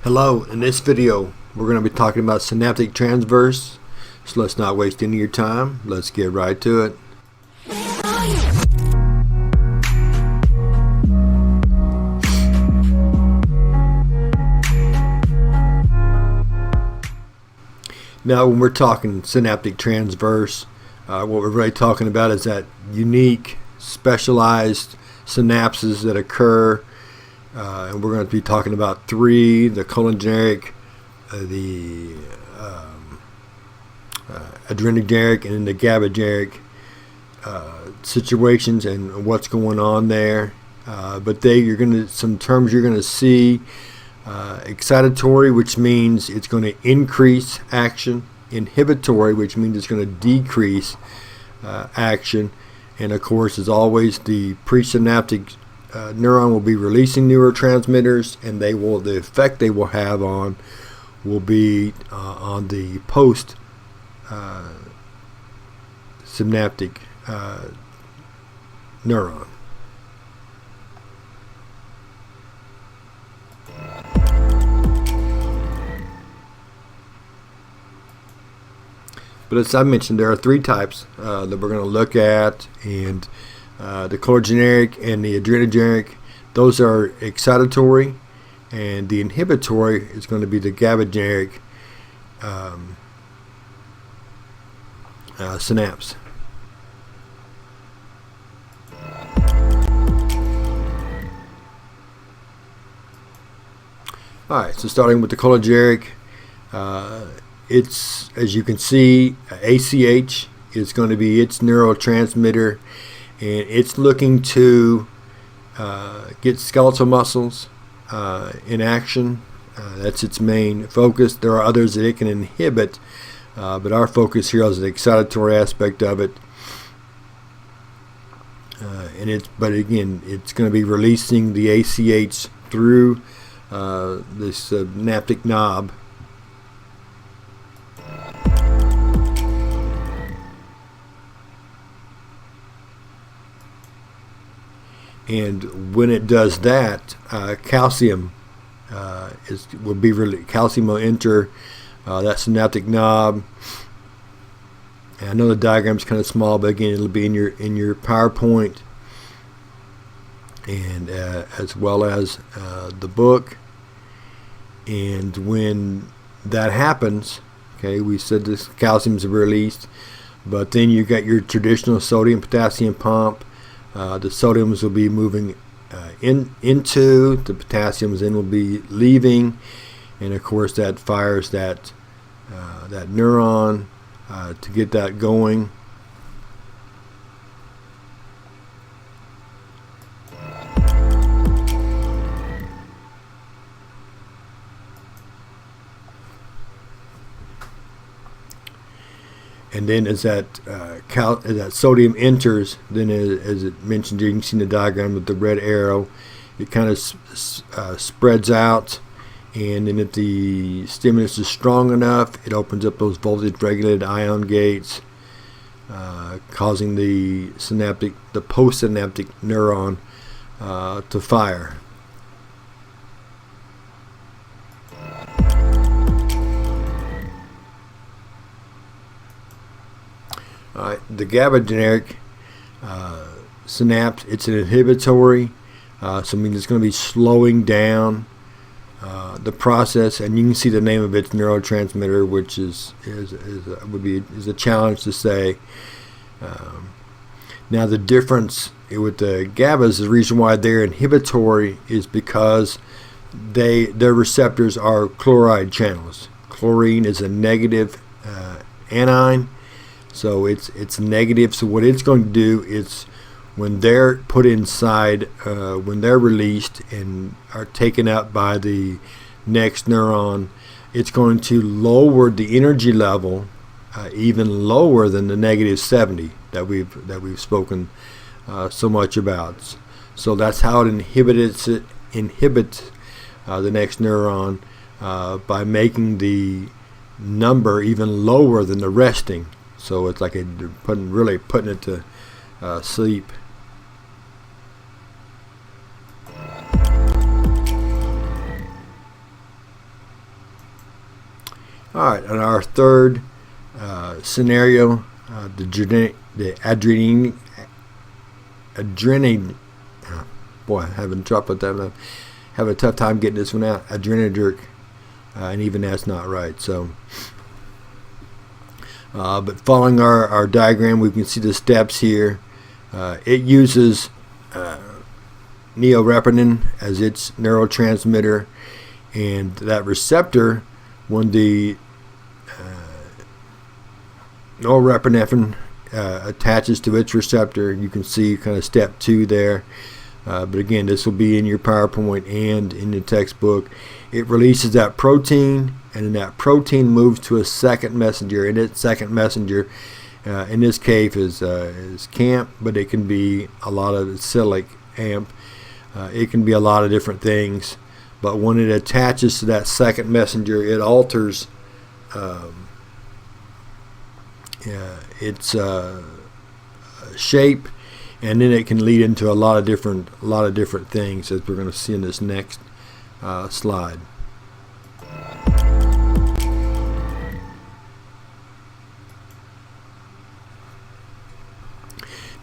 Hello, in this video we're going to be talking about synaptic transverse, so let's not waste any of your time. Let's get right to it. Now when we're talking synaptic transverse, what we're really talking about is that unique, specialized synapses that occur. And we're going to be talking about three: the cholinergic, the adrenergic, and then the GABAergic situations and what's going on there. But some terms you're going to see: excitatory, which means it's going to increase action; inhibitory, which means it's going to decrease action; and of course, as always, the presynaptic neuron will be releasing neurotransmitters, and the effect they will have will be on the post synaptic neuron. But as I mentioned, there are three types that we're going to look at, and the cholinergic and the adrenergic, those are excitatory, and the inhibitory is going to be the GABAergic synapse. Alright, so starting with the cholinergic, it's, as you can see, ACH is going to be its neurotransmitter, and it's looking to get skeletal muscles in action. That's its main focus. There are others that it can inhibit, but our focus here is the excitatory aspect of it. But again, it's going to be releasing the ACH through this synaptic knob. And when it does that, calcium calcium will enter that synaptic knob. And I know the diagram's kind of small, but again, it'll be in your PowerPoint, and as well as the book. And when that happens, okay, we said this calcium's released, but then you got your traditional sodium potassium pump. The sodiums will be moving into the potassiums, then will be leaving, and of course that fires that neuron to get that going. And then as that sodium enters, then as it mentioned, you can see in the diagram with the red arrow, it kind of spreads out, and then if the stimulus is strong enough, it opens up those voltage-regulated ion gates, causing the postsynaptic neuron to fire. The GABAergic synapse, it's an inhibitory, so I mean it's going to be slowing down the process, and you can see the name of its neurotransmitter, which is a challenge to say. Now the difference with the GABAs, the reason why they're inhibitory is because their receptors are chloride channels. Chlorine is a negative anion. So it's negative. So what it's going to do is, when they're put inside, when they're released and are taken up by the next neuron, it's going to lower the energy level even lower than the -70 that we've spoken so much about. So that's how it inhibits the next neuron by making the number even lower than the resting. So it's like really putting it to sleep. All right, on our third scenario, the adrenaline. Boy, having trouble with that. Having a tough time getting this one out. Adrenergic, and even that's not right. So, but following our diagram, we can see the steps here. It uses norepinephrine as its neurotransmitter, and that receptor, when the norepinephrine attaches to its receptor, you can see kind of step 2 there. But again, this will be in your PowerPoint and in the textbook. It releases that protein, and then that protein moves to a second messenger, and its second messenger in this case is CAMP, but it can be a lot of acylic AMP. It can be a lot of different things, but when it attaches to that second messenger, it alters its shape, and then it can lead into a lot of different things, as we're going to see in this next slide.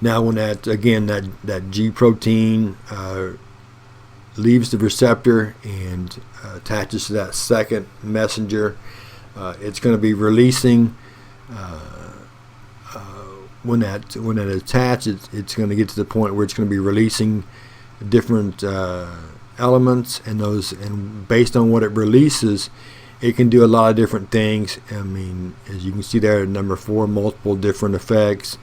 Now, when that G protein leaves the receptor and attaches to that second messenger, it's going to be releasing. When that attaches, it's going to get to the point where it's going to be releasing different elements, and based on what it releases, it can do a lot of different things. I mean, as you can see there, number 4, multiple different effects.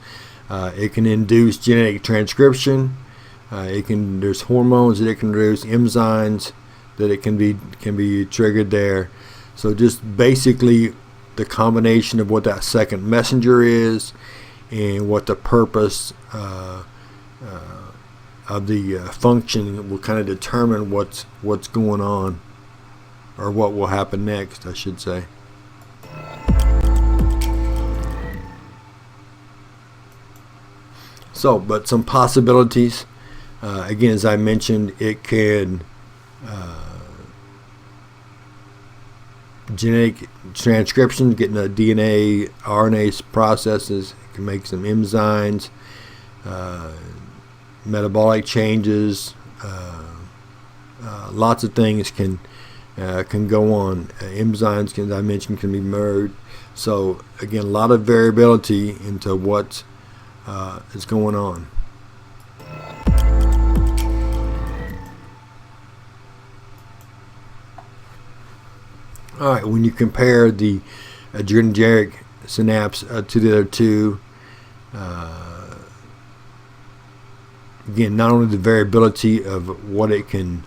It can induce genetic transcription. There's hormones that it can produce, enzymes that it can be triggered there. So just basically the combination of what that second messenger is and what the purpose of the function will kind of determine what's going on, or what will happen next, I should say. So, but some possibilities. Again, as I mentioned, it can genetic transcription, getting the DNA, RNA processes. It can make some enzymes, metabolic changes. Lots of things can go on. Enzymes, as I mentioned, can be merged. So again, a lot of variability into what is going on. All right, when you compare the adrenergic synapse to the other two, again, not only the variability of what it can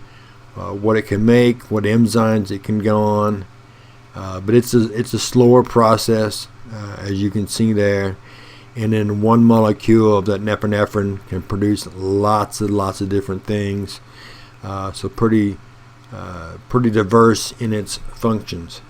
make, what enzymes it can go on, but it's a slower process, as you can see there. And then one molecule of that norepinephrine can produce lots of different things. So pretty diverse in its functions.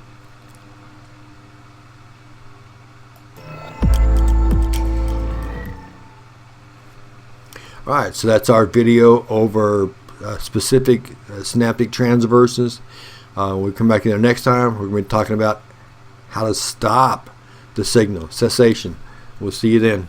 Alright, so that's our video over specific synaptic transverses. We'll come back in there next time. We're going to be talking about how to stop the signal, cessation. We'll see you then.